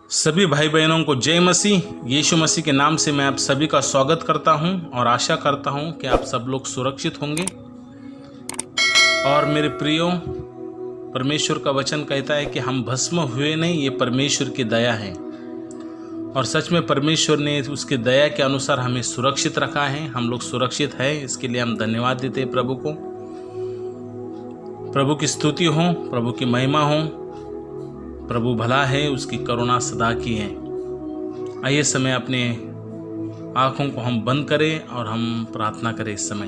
सभी भाई बहनों को जय मसीह। यीशु मसीह के नाम से मैं आप सभी का स्वागत करता हूं और आशा करता हूं कि आप सब लोग सुरक्षित होंगे। और मेरे प्रियो, परमेश्वर का वचन कहता है कि हम भस्म हुए नहीं, ये परमेश्वर की दया है। और सच में परमेश्वर ने उसके दया के अनुसार हमें सुरक्षित रखा है। हम लोग सुरक्षित हैं, इसके लिए हम धन्यवाद देते हैं प्रभु को। प्रभु की स्तुति हो, प्रभु की महिमा हो। प्रभु भला है, उसकी करुणा सदा की है। आइए समय अपने आँखों को हम बंद करें और हम प्रार्थना करें इस समय।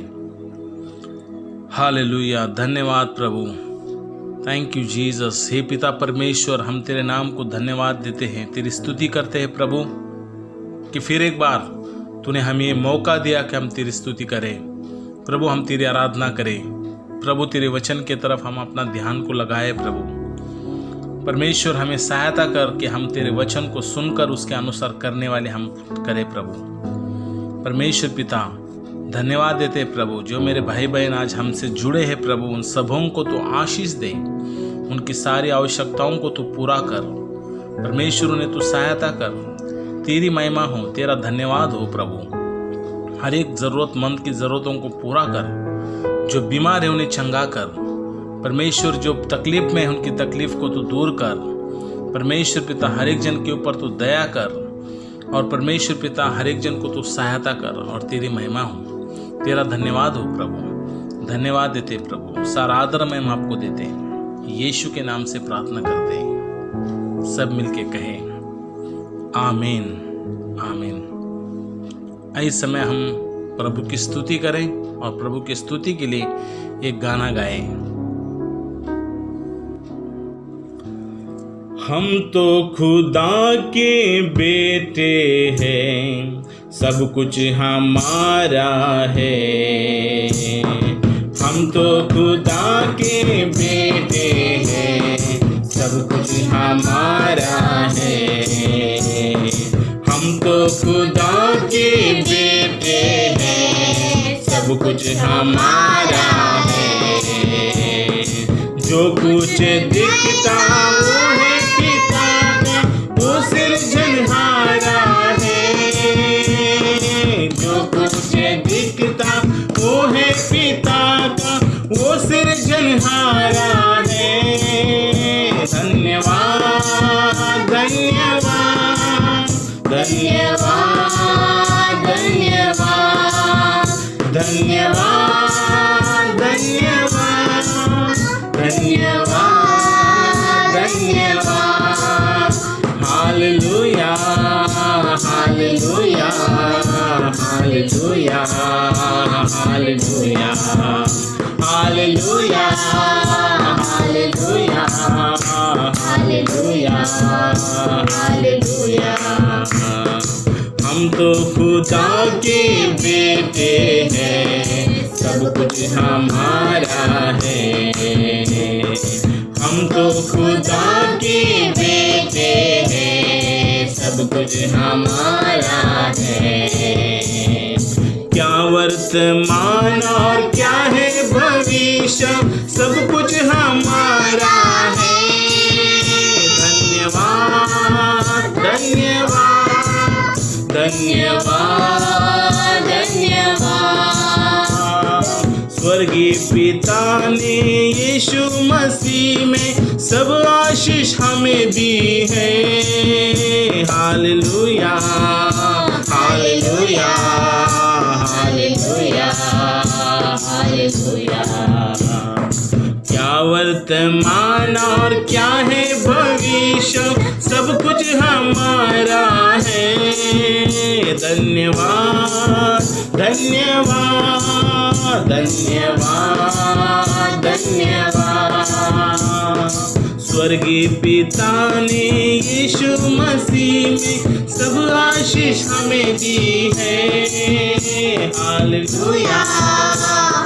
हालेलुया, धन्यवाद प्रभु, थैंक यू जीसस। हे पिता परमेश्वर, हम तेरे नाम को धन्यवाद देते हैं, तेरी स्तुति करते हैं प्रभु कि फिर एक बार तूने हमें ये मौका दिया कि हम तेरी स्तुति करें। प्रभु हम तेरी आराधना करें। प्रभु तेरे वचन के तरफ हम अपना ध्यान को लगाए। प्रभु परमेश्वर हमें सहायता कर कि हम तेरे वचन को सुनकर उसके अनुसार करने वाले हम करें। प्रभु परमेश्वर पिता धन्यवाद देते प्रभु, जो मेरे भाई बहन आज हमसे जुड़े हैं प्रभु, उन सबों को तो आशीष दे, उनकी सारी आवश्यकताओं को तो पूरा कर। परमेश्वर उन्हें तो सहायता कर, तेरी महिमा हो, तेरा धन्यवाद हो प्रभु। हर एक जरूरतमंद की जरूरतों को पूरा कर, जो बीमार है उन्हें चंगा कर। परमेश्वर जो तकलीफ में है उनकी तकलीफ को तो दूर कर। परमेश्वर पिता हर एक जन के ऊपर तो दया कर, और परमेश्वर पिता हर एक जन को तो सहायता कर, और तेरी महिमा हो, तेरा धन्यवाद हो प्रभु। धन्यवाद देते प्रभु, सारा आदर में हम आपको देते हैं। यीशु के नाम से प्रार्थना करते हैं, सब मिलके कहें आमीन आमीन। इस समय हम प्रभु की स्तुति करें और प्रभु की स्तुति के लिए एक गाना गाएं। हम तो खुदा के बेटे हैं, सब कुछ हमारा है। हम तो खुदा के बेटे हैं, सब कुछ हमारा है। हम तो खुदा के बेटे हैं, सब कुछ हमारा है। जो कुछ दिखता वो है पिता का, वो सिरजनहारा है। जो कुछ दिखता वो है पिता का, वो सिरजनहारा है। धन्यवाद धन्यवाद धन्यवाद धन्यवाद धन्यवाद धन्यवाद धन्यवाद धन्यवाद। Hallelujah hallelujah hallelujah hallelujah hallelujah hallelujah hallelujah hallelujah. हम तो खुदा के बेटे हैं, सब कुछ हमारा है। हम तो खुदा के बेटे हैं, सब कुछ हमारा है। क्या वर्तमान और क्या है भविष्य, सब कुछ हमारा है। धन्यवाद धन्यवाद धन्यवाद धन्यवाद। स्वर्गीय पिता ने यीशु मसीह में सब आशीष हमें दी है। Hallelujah hallelujah hallelujah hallelujah. क्या वर्तमान और क्या है भविष्य, सब कुछ हमारा है। धन्यवाद धन्यवाद धन्यवाद धन्यवाद। स्वर्गीय पिता ने यीशु मसीह में सब आशीष हमें दी है। Hallelujah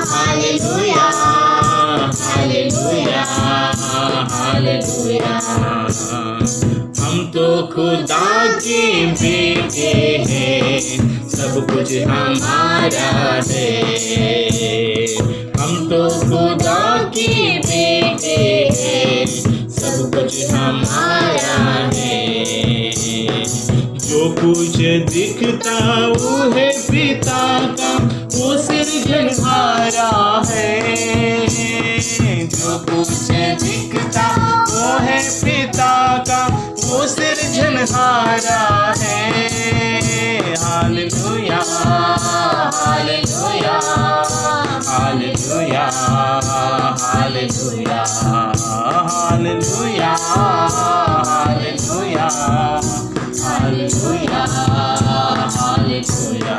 hallelujah hallelujah hallelujah. हम तो खुदा के बेटे हैं, सब कुछ हमारा है। हम तो खुदा के बेटे हैं, सब कुछ हमारा है। दिखता वो है पिता का, वो सृजनहारा है। जो कुछ दिखता वो है पिता का, वो सृजनहारा है। Hallelujah hallelujah hallelujah hallelujah hallelujah hallelujah hallelujah hallelujah.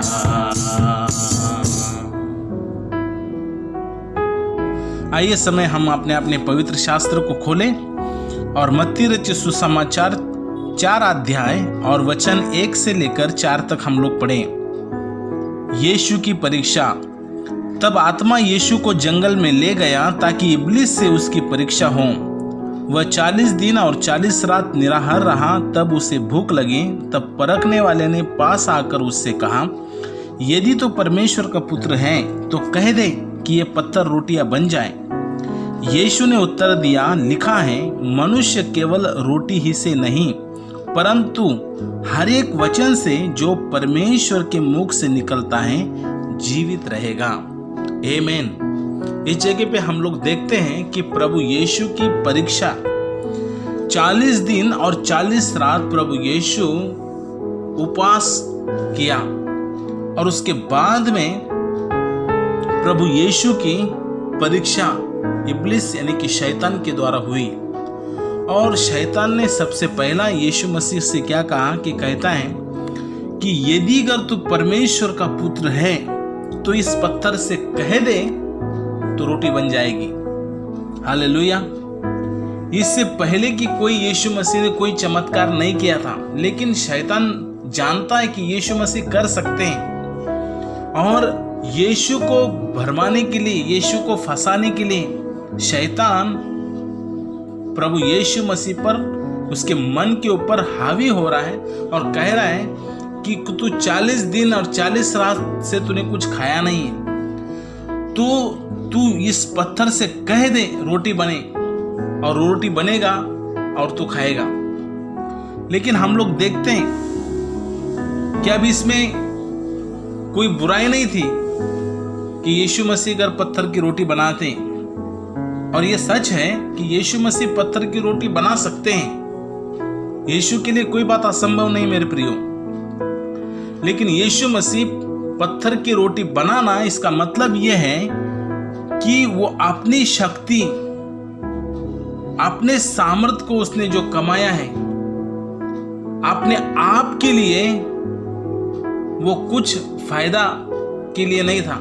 आइए समय हम अपने पवित्र शास्त्र को खोलें और मत्ती रचित सुसमाचार 4 अध्याय और वचन 1 से लेकर 4 तक हम लोग पढ़ें। यीशु की परीक्षा। तब आत्मा यीशु को जंगल में ले गया ताकि इब्लिस से उसकी परीक्षा हो। वह 40 दिन और 40 रात निराहार रहा। तब उसे भूख लगी। तब परखने वाले ने पास आकर उससे कहा, यदि तो परमेश्वर का पुत्र है तो कह दे कि ये पत्थर रोटियां बन जाए। यीशु ने उत्तर दिया, लिखा है, मनुष्य केवल रोटी ही से नहीं परंतु हर एक वचन से जो परमेश्वर के मुख से निकलता है जीवित रहेगा। आमीन। इस जगह पे हम लोग देखते हैं कि प्रभु यीशु की परीक्षा 40 दिन और 40 रात प्रभु यीशु उपवास किया और उसके बाद में प्रभु यीशु की परीक्षा इब्लिस यानी कि शैतान के द्वारा हुई। और शैतान ने सबसे पहला यीशु मसीह से क्या कहा कि कहता है कि यदि अगर तू परमेश्वर का पुत्र है तो इस पत्थर से कह दे तो रोटी बन जाएगी। हालेलुया। इससे पहले कि कोई यीशु मसीह ने कोई चमत्कार नहीं किया था, लेकिन शैतान जानता है कि यीशु मसीह कर सकते हैं और यीशु को भरमाने के लिए, यीशु को फंसाने के लिए शैतान प्रभु यीशु मसीह पर, उसके मन के ऊपर हावी हो रहा है और कह रहा है कि तू 40 दिन और 40 रात से तूने कुछ खाया नहीं है, तो तू इस पत्थर से कह दे रोटी बने और रोटी बनेगा और तू खाएगा। लेकिन हम लोग देखते हैं कि अब इसमें कोई बुराई नहीं थी कि यीशु मसीह अगर पत्थर की रोटी बनाते, और ये सच है कि यीशु मसीह पत्थर की रोटी बना सकते हैं। यीशु के लिए कोई बात असंभव नहीं मेरे प्रियो। लेकिन यीशु मसीह पत्थर की रोटी बनाना, इसका मतलब यह है कि वो अपनी शक्ति, अपने सामर्थ्य को उसने जो कमाया है, अपने आप के लिए, वो कुछ फायदा के लिए नहीं था।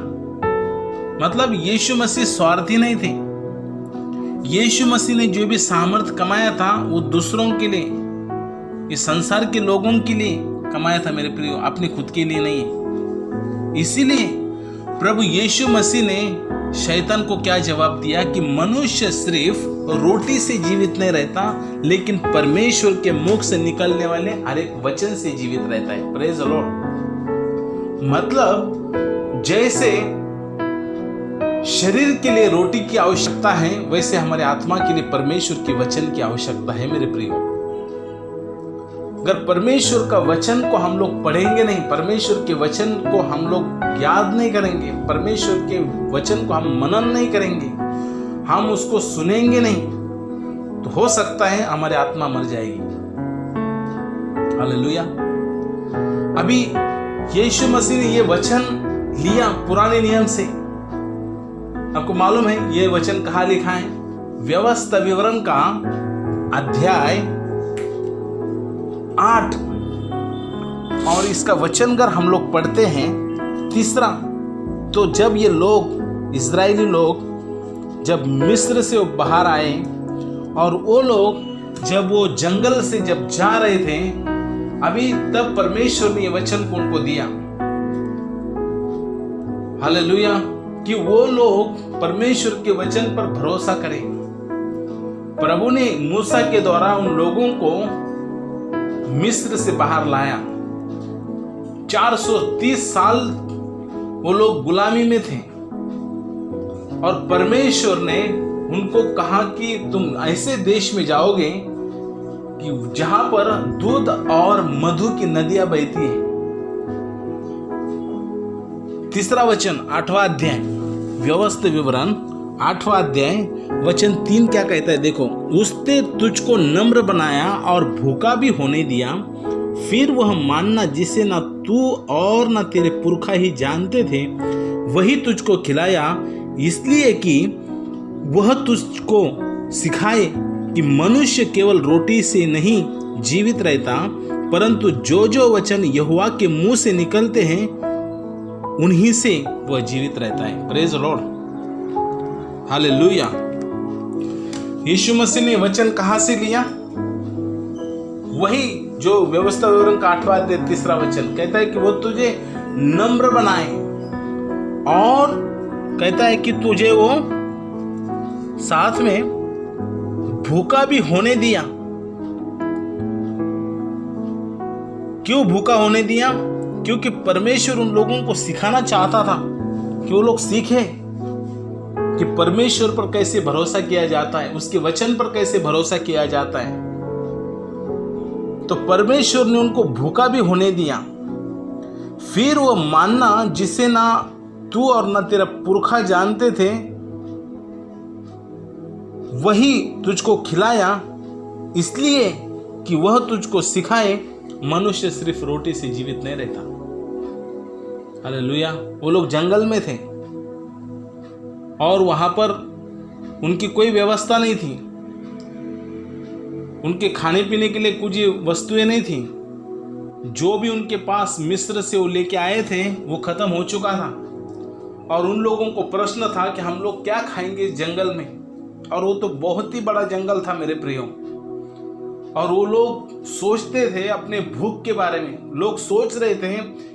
मतलब यीशु मसीह स्वार्थी नहीं थे। यीशु मसीह ने जो भी सामर्थ्य कमाया था वो दूसरों के लिए, इस संसार के लोगों के लिए कमाया था मेरे प्रियो, अपने खुद के लिए नहीं है। इसीलिए प्रभु यीशु मसीह ने शैतान को क्या जवाब दिया कि मनुष्य सिर्फ रोटी से जीवित नहीं रहता, लेकिन परमेश्वर के मुख से निकलने वाले हर एक वचन से जीवित रहता है। Praise the Lord. मतलब जैसे शरीर के लिए रोटी की आवश्यकता है, वैसे हमारे आत्मा के लिए परमेश्वर के वचन की आवश्यकता है मेरे प्रियो। अगर परमेश्वर का वचन को हम लोग पढ़ेंगे नहीं, परमेश्वर के वचन को हम लोग याद नहीं करेंगे, परमेश्वर के वचन को हम मनन नहीं करेंगे, हम उसको सुनेंगे नहीं, तो हो सकता है हमारी आत्मा मर जाएगी। हालेलुया। अभी यीशु मसीह ने ये वचन लिया पुराने नियम से। आपको मालूम है ये वचन कहाँ लिखा है? व्यवस्था विवरण का अध्याय 8 और इसका वचन अगर हम लोग पढ़ते हैं 3, तो जब ये लोग, इजरायली लोग जब मिस्र से बाहर आए और वो लोग जब वो जंगल से जब जा रहे थे, अभी तब परमेश्वर ने ये वचन को उनको दिया। हालेलुया। कि वो लोग परमेश्वर के वचन पर भरोसा करें। प्रभु ने मूसा के द्वारा उन लोगों को मिस्र से बाहर लाया। 430 साल वो लोग गुलामी में थे और परमेश्वर ने उनको कहा कि तुम ऐसे देश में जाओगे कि जहां पर दूध और मधु की नदियां बहती हैं। 3 वचन 8वां अध्याय, व्यवस्थित विवरण 8वां अध्याय वचन 3 क्या कहता है देखो। उसने तुझको नम्र बनाया और भूखा भी होने दिया, फिर वह मानना जिसे ना तू और ना तेरे पुरखा ही जानते थे वही तुझको खिलाया, इसलिए कि वह तुझको सिखाए कि मनुष्य केवल रोटी से नहीं जीवित रहता, परंतु जो जो वचन यहोवा के मुंह से निकलते हैं उन्हीं से वह जीवित रहता है। Praise lord, hallelujah. Yeshu Masih ने वचन कहां से लिया? वही जो व्यवस्था विवरण का 8वां अध्याय 3 वचन कहता है कि वो तुझे नम्र बनाए और कहता है कि तुझे वो साथ में भूखा भी होने दिया। क्यों भूखा होने दिया? क्योंकि परमेश्वर उन लोगों को सिखाना चाहता था कि वो लोग सीखे कि परमेश्वर पर कैसे भरोसा किया जाता है, उसके वचन पर कैसे भरोसा किया जाता है। तो परमेश्वर ने उनको भूखा भी होने दिया, फिर वो मानना जिसे ना तू और ना तेरा पुरखा जानते थे वही तुझको खिलाया, इसलिए कि वह तुझको सिखाए मनुष्य सिर्फ रोटी से जीवित नहीं रहता। हालेलुया। वो लोग जंगल में थे और वहां पर उनकी कोई व्यवस्था नहीं थी, उनके खाने पीने के लिए कुछ वस्तुएं नहीं थी। जो भी उनके पास मिस्र से वो लेके आए थे वो खत्म हो चुका था और उन लोगों को प्रश्न था कि हम लोग क्या खाएंगे इस जंगल में। और वो तो बहुत ही बड़ा जंगल था मेरे प्रियो। और वो लोग सोचते थे अपने भूख के बारे में। लोग सोच रहे थे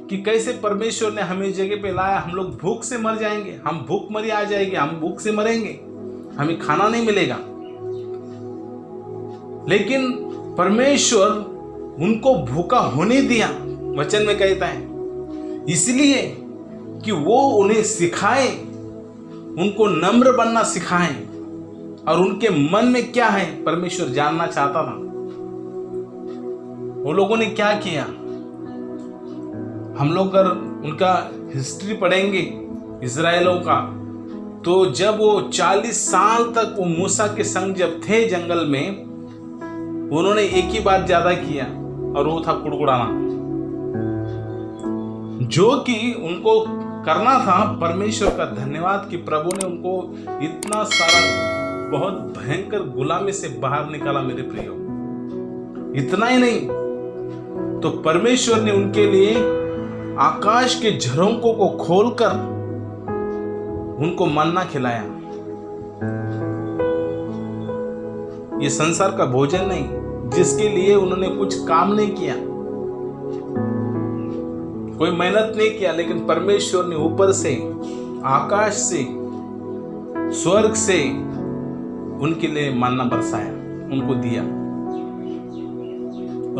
कि कैसे परमेश्वर ने हमें जगह पे लाया, हम लोग भूख से मर जाएंगे, हम भूख मरी आ जाएगी, हम भूख से मरेंगे, हमें खाना नहीं मिलेगा। लेकिन परमेश्वर उनको भूखा होने दिया, वचन में कहता है, इसलिए कि वो उन्हें सिखाए, उनको नम्र बनना सिखाए और उनके मन में क्या है परमेश्वर जानना चाहता था। वो लोगों ने क्या किया? हम लोग अगर उनका हिस्ट्री पढ़ेंगे इजराइलों का, तो जब वो 40 साल तक वो मूसा के संग जब थे जंगल में, उन्होंने एक ही बात ज्यादा किया और वो था कुड़कुड़ाना, जो कि उनको करना था। परमेश्वर का धन्यवाद कि प्रभु ने उनको इतना सारा बहुत भयंकर गुलामी से बाहर निकाला मेरे प्रियो। इतना ही नहीं, तो परमेश्वर ने उनके लिए आकाश के झरोकों को खोलकर उनको मन्ना खिलाया। ये संसार का भोजन नहीं जिसके लिए उन्होंने कुछ काम नहीं किया, कोई मेहनत नहीं किया, लेकिन परमेश्वर ने ऊपर से, आकाश से, स्वर्ग से उनके लिए मन्ना बरसाया, उनको दिया।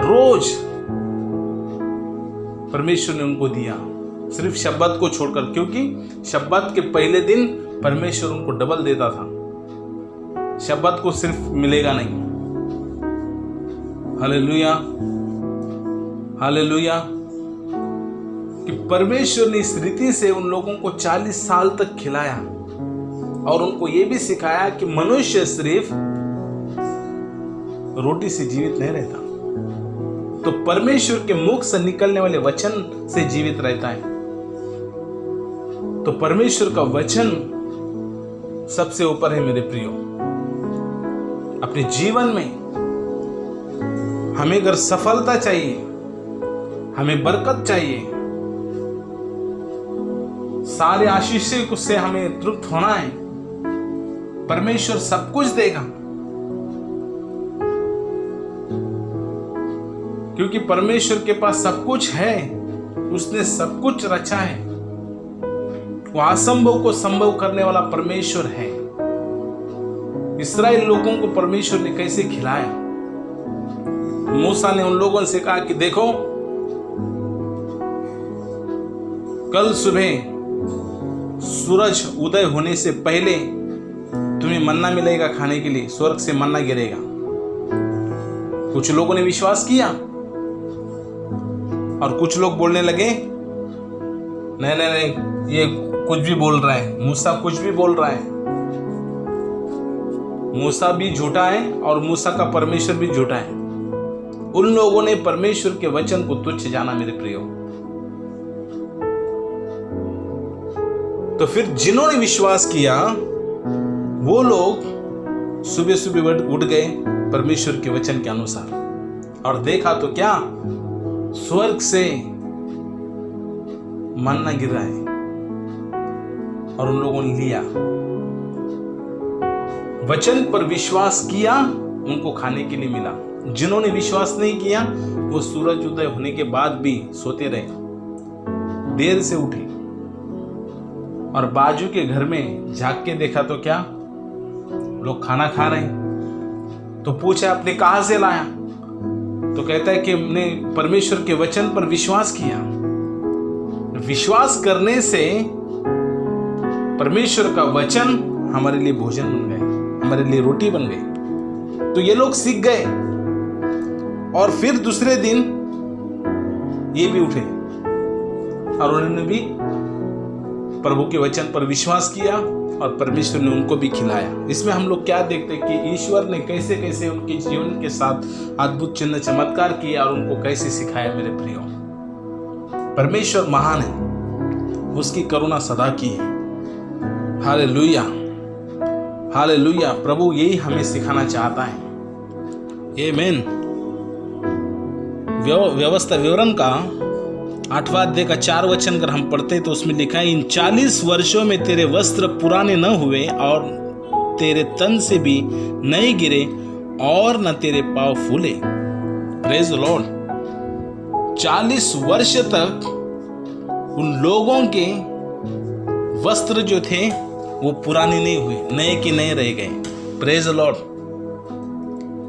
रोज परमेश्वर ने उनको दिया, सिर्फ शब्बत को छोड़कर, क्योंकि शब्बत के पहले दिन परमेश्वर उनको डबल देता था। शब्बत को सिर्फ मिलेगा नहीं। Hallelujah, hallelujah. कि परमेश्वर ने इस रीति से उन लोगों को 40 साल तक खिलाया और उनको यह भी सिखाया कि मनुष्य सिर्फ रोटी से जीवित नहीं रहता, तो परमेश्वर के मुख से निकलने वाले वचन से जीवित रहता है। तो परमेश्वर का वचन सबसे ऊपर है मेरे प्रियो। अपने जीवन में हमें अगर सफलता चाहिए, हमें बरकत चाहिए, सारे आशीषों से हमें तृप्त होना है, परमेश्वर सब कुछ देगा, क्योंकि परमेश्वर के पास सब कुछ है, उसने सब कुछ रचा है। वो असंभव को संभव करने वाला परमेश्वर है। इस्राएल लोगों को परमेश्वर ने कैसे खिलाया? मूसा ने उन लोगों से कहा कि देखो, कल सुबह सूरज उदय होने से पहले तुम्हें मन्ना मिलेगा खाने के लिए, स्वर्ग से मन्ना गिरेगा। कुछ लोगों ने विश्वास किया और कुछ लोग बोलने लगे नहीं नहीं नहीं, ये कुछ भी बोल रहा है, मूसा कुछ भी बोल रहा है। मूसा भी झूठा है और मूसा का परमेश्वर भी झूठा है। उन लोगों ने परमेश्वर के वचन को तुच्छ जाना मेरे प्रियो। तो फिर जिन्होंने विश्वास किया वो लोग सुबह सुबह उठ गए परमेश्वर के वचन के अनुसार और देखा तो क्या, स्वर्ग से मन्ना गिर रहा है और उन लोगों ने लिया। वचन पर विश्वास किया, उनको खाने के लिए मिला। जिन्होंने विश्वास नहीं किया वो सूरज उदय होने के बाद भी सोते रहे, देर से उठे और बाजू के घर में झांक के देखा तो क्या, लोग खाना खा रहे हैं। तो पूछा आपने कहां से लाया? तो कहता है कि हमने परमेश्वर के वचन पर विश्वास किया। विश्वास करने से परमेश्वर का वचन हमारे लिए भोजन बन गए, हमारे लिए रोटी बन गई। तो ये लोग सीख गए और फिर दूसरे दिन ये भी उठे और उन्होंने भी प्रभु के वचन पर विश्वास किया और परमेश्वर ने उनको भी खिलाया। इसमें हम लोग क्या देखते हैं कि ईश्वर ने कैसे कैसे उनके जीवन के साथ अद्भुत चिन्ह चमत्कार किया और उनको कैसे सिखाया। मेरे प्रियो, परमेश्वर महान है, उसकी करुणा सदा की है। Hallelujah, hallelujah. प्रभु यही हमें सिखाना चाहता है। आमीन। व्यवस्था विवरण का 8वां अध्याय का 4 वचन अगर हम पढ़ते तो उसमें लिखा है, इन 40 वर्षों में तेरे वस्त्र पुराने न हुए और तेरे तन से भी नहीं गिरे और न तेरे पांव फूले। Praise the Lord. 40 वर्ष तक उन लोगों के वस्त्र जो थे वो पुराने नहीं हुए, नए के नए रह गए। Praise the Lord.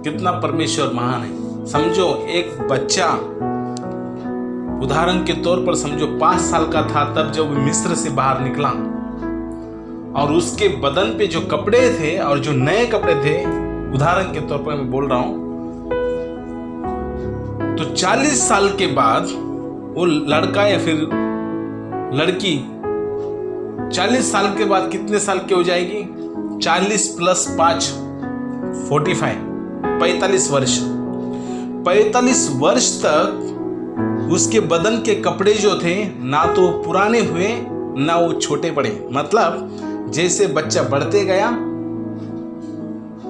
कितना परमेश्वर महान है। समझो एक बच्चा, उदाहरण के तौर पर समझो 5 साल का था तब जब मिस्र से बाहर निकला और उसके बदन पे जो कपड़े थे और जो नए कपड़े थे, उदाहरण के तौर पर मैं बोल रहा हूं, तो 40 साल के बाद वो लड़का या फिर लड़की 40 साल के बाद कितने साल की हो जाएगी? 40 + 5 45 वर्ष। 45 वर्ष तक उसके बदन के कपड़े जो थे ना तो पुराने हुए ना वो छोटे पड़े। मतलब जैसे बच्चा बढ़ते गया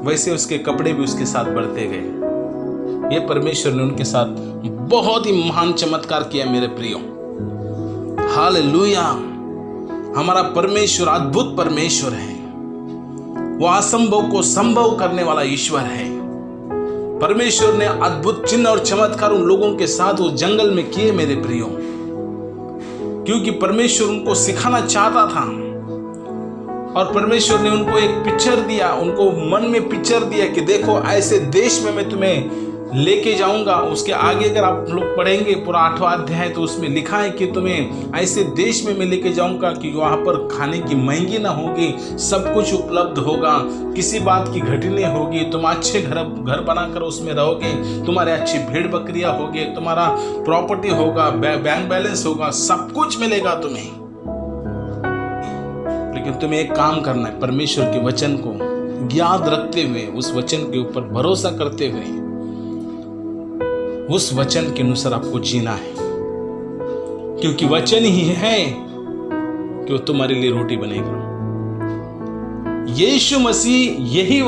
वैसे उसके कपड़े भी उसके साथ बढ़ते गए। ये परमेश्वर ने उनके साथ बहुत ही महान चमत्कार किया मेरे प्रियो। हालेलुया। हमारा परमेश्वर अद्भुत परमेश्वर है। वो असंभव को संभव करने वाला ईश्वर है। परमेश्वर ने अद्भुत चिन्ह और चमत्कार उन लोगों के साथ वो जंगल में किए मेरे प्रियो, क्योंकि परमेश्वर उनको सिखाना चाहता था। और परमेश्वर ने उनको एक पिक्चर दिया, उनको मन में पिक्चर दिया कि देखो ऐसे देश में मैं तुम्हें लेके जाऊंगा। उसके आगे अगर आप लोग पढ़ेंगे पूरा 8वां अध्याय तो उसमें लिखा है कि तुम्हें ऐसे देश में मैं लेके जाऊंगा कि वहां पर खाने की महंगी ना होगी, सब कुछ उपलब्ध होगा, किसी बात की घटी नहीं होगी। तुम अच्छे घर बनाकर उसमें रहोगे, तुम्हारे अच्छी भेड़ बकरियां होगी, तुम्हारा प्रॉपर्टी होगा, बैंक बैलेंस होगा, सब कुछ मिलेगा तुम्हें। लेकिन तुम्हें एक काम करना है, परमेश्वर के वचन को याद रखते हुए, उस वचन के ऊपर भरोसा करते हुए उस वचन के अनुसार आपको जीना है, क्योंकि वचन ही है कि वो तुम्हारे लिए रोटी बनेगा। यीशु मसीह यही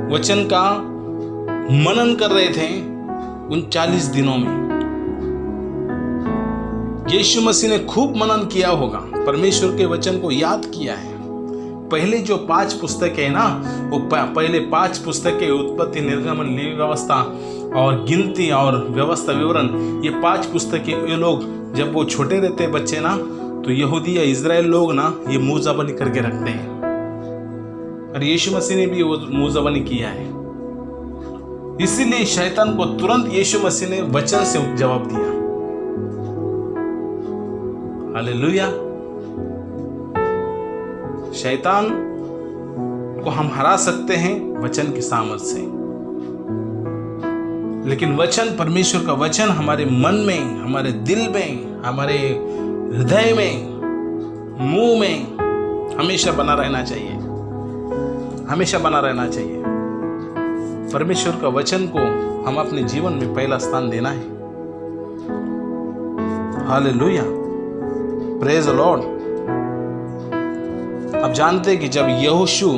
वचन का मनन कर रहे थे उन 40 दिनों में। यीशु मसीह ने खूब मनन किया होगा, परमेश्वर के वचन को याद किया है। पहले जो 5 पुस्तक है ना, वो पहले 5 पुस्तकें, उत्पत्ति, निर्गमन, लेवी व्यवस्था और गिनती और व्यवस्था विवरण, ये 5 पुस्तकें, ये लोग जब वो छोटे रहते बच्चे ना, तो यहूदी या इजराइल लोग ना ये मुजबनी करके रखते हैं। और यीशु मसीह ने भी वो मुजबनी किया है। इसीलिए शैतान को तुरंत यीशु मसीह ने वचन से जवाब दिया। हालेलुया। शैतान को हम हरा सकते हैं वचन की सामर्थ से। लेकिन वचन, परमेश्वर का वचन हमारे मन में, हमारे दिल में, हमारे हृदय में, मुंह में हमेशा बना रहना चाहिए, हमेशा बना रहना चाहिए। परमेश्वर का वचन को हम अपने जीवन में पहला स्थान देना है। Hallelujah, praise the Lord. आप जानते हैं कि जब यहोशू,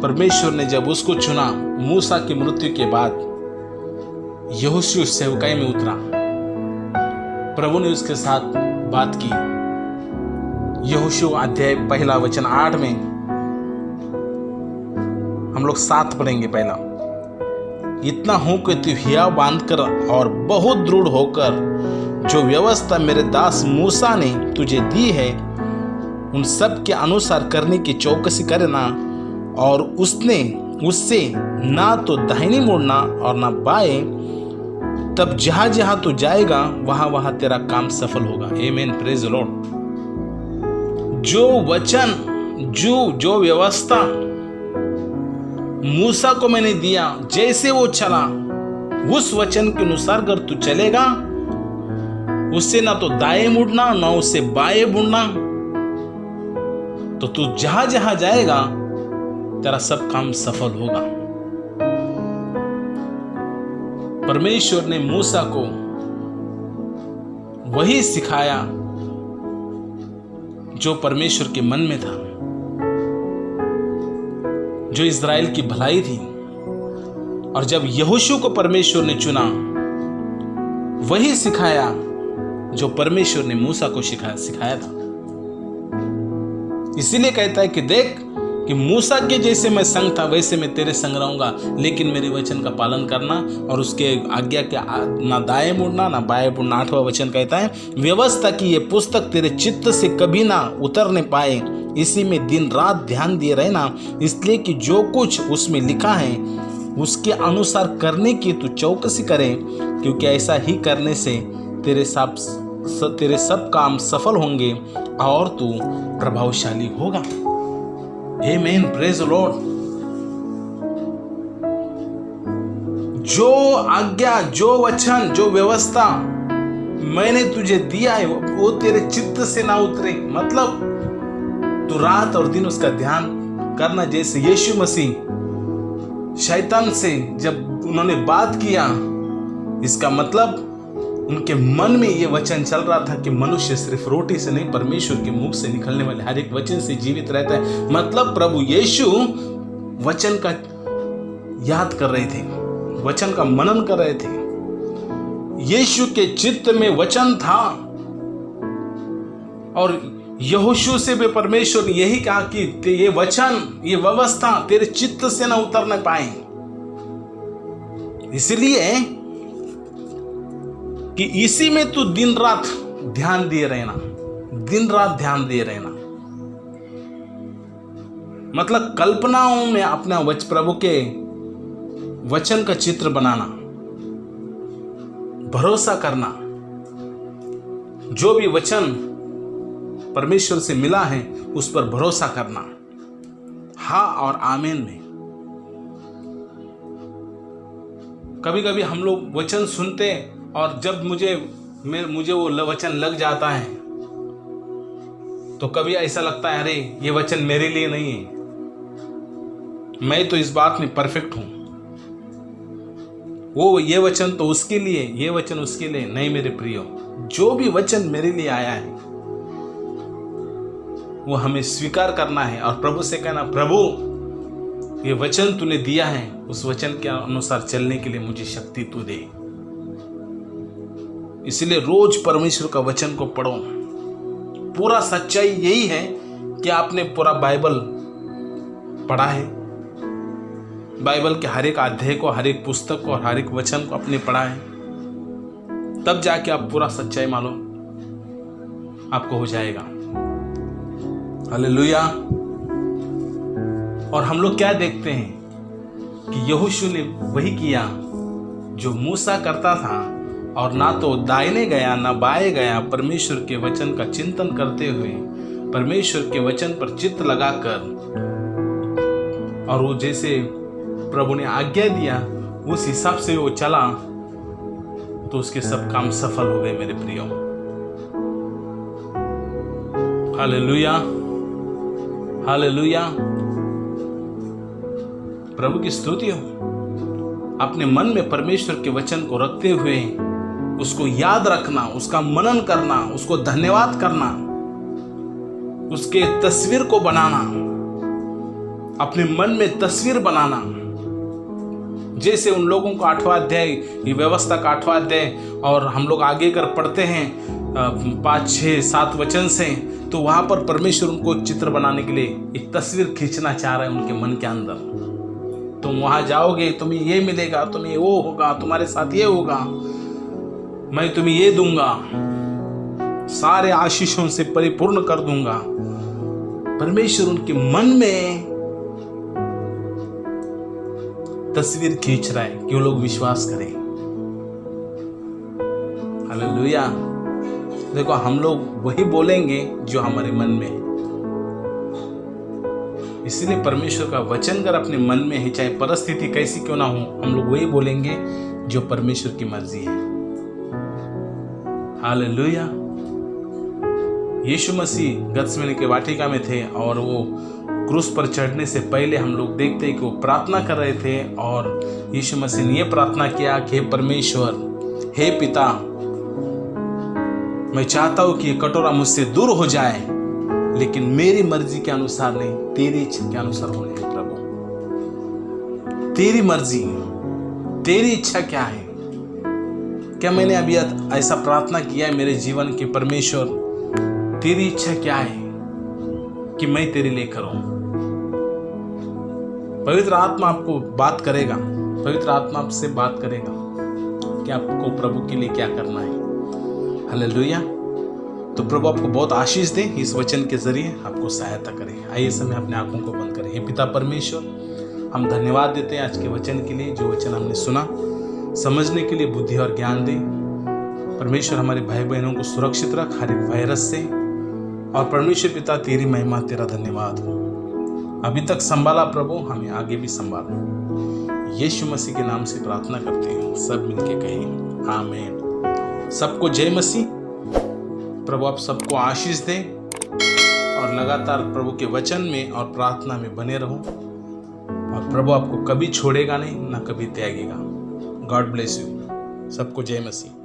परमेश्वर ने जब उसको चुना मूसा की मृत्यु के बाद, यहोशू सेवकाई में उतरा। प्रभु ने उसके साथ बात की। यहोशू अध्याय 1 वचन 8 में हम लोग 7 पढ़ेंगे। पहला, इतना हो कि तू हिया बांधकर और बहुत दृढ़ होकर जो व्यवस्था मेरे दास मूसा ने तुझे दी है उन सब के अनुसार करने की चौकसी करना, और उससे ना तो दाहिनी मुड़ना और ना बाएं, तब जहां जहां तू जाएगा वहां वहां तेरा काम सफल होगा। आमीन, प्रेज द लॉर्ड। जो वचन, जो व्यवस्था मूसा को मैंने दिया, जैसे वो चला, उस वचन के अनुसार अगर तू चलेगा, उससे ना तो दाएं मुड़ना ना उससे बाएं मुड़ना, तो तू जहां जहां जाएगा तेरा सब काम सफल होगा। परमेश्वर ने मूसा को वही सिखाया जो परमेश्वर के मन में था, जो इज़राइल की भलाई थी। और जब यहोशू को परमेश्वर ने चुना, वही सिखाया जो परमेश्वर ने मूसा को सिखाया था। इसीलिए कहता है कि देख कि मूसा के जैसे मैं संग था वैसे मैं तेरे संग रहूंगा, लेकिन मेरे वचन का पालन करना और उसके आज्ञा के ना दाएं मुड़ना ना बाएं मुड़ना। 8वां वचन कहता है, व्यवस्था की ये पुस्तक तेरे चित्त से कभी ना उतरने पाए, इसी में दिन रात ध्यान दिए रहना, इसलिए कि जो कुछ उसमें लिखा है उसके अनुसार करने की तू चौकसी करे, क्योंकि ऐसा ही करने से तेरे सब काम सफल होंगे और तू प्रभावशाली होगा। आमीन, प्रेज द लॉर्ड। जो आज्ञा, जो वचन, जो व्यवस्था मैंने तुझे दिया है वो तेरे चित्त से ना उतरे, मतलब तू रात और दिन उसका ध्यान करना। जैसे यीशु मसीह शैतान से जब उन्होंने बात किया, इसका मतलब उनके मन में ये वचन चल रहा था कि मनुष्य सिर्फ रोटी से नहीं, परमेश्वर के मुख से निकलने वाले हर एक वचन से जीवित रहता है। मतलब प्रभु यीशु वचन का याद कर रहे थे, वचन का मनन कर रहे थे। यीशु के चित्त में वचन था, और यहोशू से भी परमेश्वर ने यही कहा कि ये वचन, ये व्यवस्था तेरे चित्त से ना उतर न पाए, इसलिए कि इसी में तू दिन रात ध्यान दिए रहना, दिन रात ध्यान दिए रहना। मतलब कल्पनाओं में अपना प्रभु के वचन का चित्र बनाना, भरोसा करना। जो भी वचन परमेश्वर से मिला है उस पर भरोसा करना, हाँ और आमीन में। कभी कभी हम लोग वचन सुनते और जब मुझे वो वचन लग जाता है तो कभी ऐसा लगता है अरे ये वचन मेरे लिए नहीं है, मैं तो इस बात में परफेक्ट हूं, वो ये वचन तो उसके लिए, ये वचन उसके लिए नहीं। मेरे प्रियो, जो भी वचन मेरे लिए आया है वो हमें स्वीकार करना है और प्रभु से कहना, प्रभु ये वचन तूने दिया है, उस वचन के अनुसार चलने के लिए मुझे शक्ति तू दे। इसलिए रोज परमेश्वर का वचन को पढ़ो। पूरा सच्चाई यही है कि आपने पूरा बाइबल पढ़ा है, बाइबल के हर एक अध्याय को, हर एक पुस्तक को और हर एक वचन को आपने पढ़ा है, तब जाके आप पूरा सच्चाई मालूम आपको हो जाएगा। हालेलुया। और हम लोग क्या देखते हैं कि यहोशू ने वही किया जो मूसा करता था, और ना तो दाहिने गया ना बाएं गया, परमेश्वर के वचन का चिंतन करते हुए, परमेश्वर के वचन पर चित्त लगाकर, और वो जैसे प्रभु ने आज्ञा दिया उस हिसाब से वो चला तो उसके सब काम सफल हो गए मेरे प्रियो। हालेलुया, हालेलुया, प्रभु की स्तुति हो। अपने मन में परमेश्वर के वचन को रखते हुए उसको याद रखना, उसका मनन करना, उसको धन्यवाद करना, उसके तस्वीर को बनाना, अपने मन में तस्वीर बनाना। जैसे उन लोगों का 8वां अध्याय, ये व्यवस्था का 8वां अध्याय, और हम लोग आगे कर पढ़ते हैं 5, 6, 7 वचन से, तो वहां पर परमेश्वर उनको एक चित्र बनाने के लिए एक तस्वीर खींचना चाह रहे हैं उनके मन के अंदर। तुम वहां जाओगे, तुम्हें ये मिलेगा, तुम्हें वो होगा, तुम्हारे साथ ये होगा, मैं तुम्हें ये दूंगा, सारे आशीषों से परिपूर्ण कर दूंगा। परमेश्वर उनके मन में तस्वीर खींच रहा है कि वो लोग विश्वास करें। हालेलुया। देखो, हम लोग वही बोलेंगे जो हमारे मन में है। इसलिए परमेश्वर का वचन अगर अपने मन में है, चाहे परिस्थिति कैसी क्यों ना हो, हम लोग वही बोलेंगे जो परमेश्वर की मर्जी है। हालेलुया। यीशु मसीह गत्समनी के वाटिका में थे और वो क्रूस पर चढ़ने से पहले हम लोग देखते हैं कि वो प्रार्थना कर रहे थे, और यीशु मसीह ने यह प्रार्थना किया कि हे परमेश्वर, हे पिता, मैं चाहता हूं कि ये कटोरा मुझसे दूर हो जाए, लेकिन मेरी मर्जी के अनुसार नहीं, तेरी इच्छा के अनुसार होने दे। प्रभु, तेरी मर्जी, तेरी इच्छा क्या है? क्या मैंने अभी ऐसा प्रार्थना किया है मेरे जीवन के, परमेश्वर तेरी इच्छा क्या है कि मैं तेरे लिए करूं? पवित्र आत्मा आपको बात करेगा, पवित्र आत्मा आपसे बात करेगा कि आपको प्रभु के लिए क्या करना है। हालेलुया। तो प्रभु आपको बहुत आशीष दे, इस वचन के जरिए आपको सहायता करे। आइए समय अपने आंखों को बंद करें। हे पिता परमेश्वर, हम धन्यवाद देते हैं आज के वचन के लिए, जो वचन हमने सुना, समझने के लिए बुद्धि और ज्ञान दे। परमेश्वर हमारे भाई बहनों को सुरक्षित रख हर एक वायरस से, और परमेश्वर पिता तेरी महिमा, तेरा धन्यवाद हो। अभी तक संभाला प्रभु, हमें आगे भी संभालो। यीशु मसीह के नाम से प्रार्थना करते हैं, सब मिलके कहें आमीन। सबको जय मसीह। प्रभु आप सबको आशीष दे, और लगातार प्रभु के वचन में और प्रार्थना में बने रहो, और प्रभु आपको कभी छोड़ेगा नहीं, ना कभी त्यागेगा। God bless you. सबको जय मसीह।